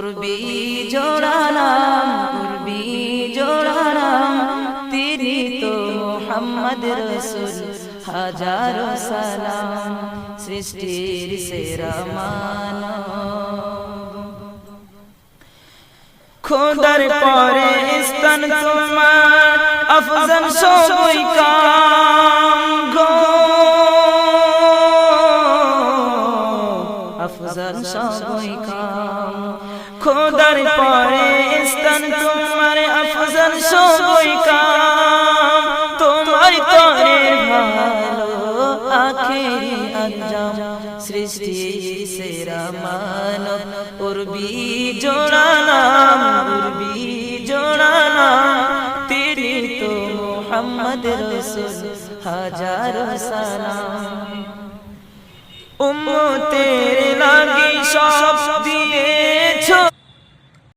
উর্বি জোড়া নাম, উর্বি জোড়া নাম, তিনি তো মুহাম্মদ রসুল, হাজারো সালাম, সৃষ্টির সেরা মানব। খোদার পরে স্তন তোমার আফজল সবই কাম গো, আফজল সবই কাম। খোদার পরে স্তন তোমার আফজল সবই কাম, তোমার করে ভালো আখেরি আঞ্জাম, সৃষ্টির সেরা মানব। উর্বি জোড়া নাম, উর্বি জোড়া নাম, তিনি তো মুহাম্মদ রসুল, হাজারো সালাম। উম্মতের লাগি সব দিয়েছো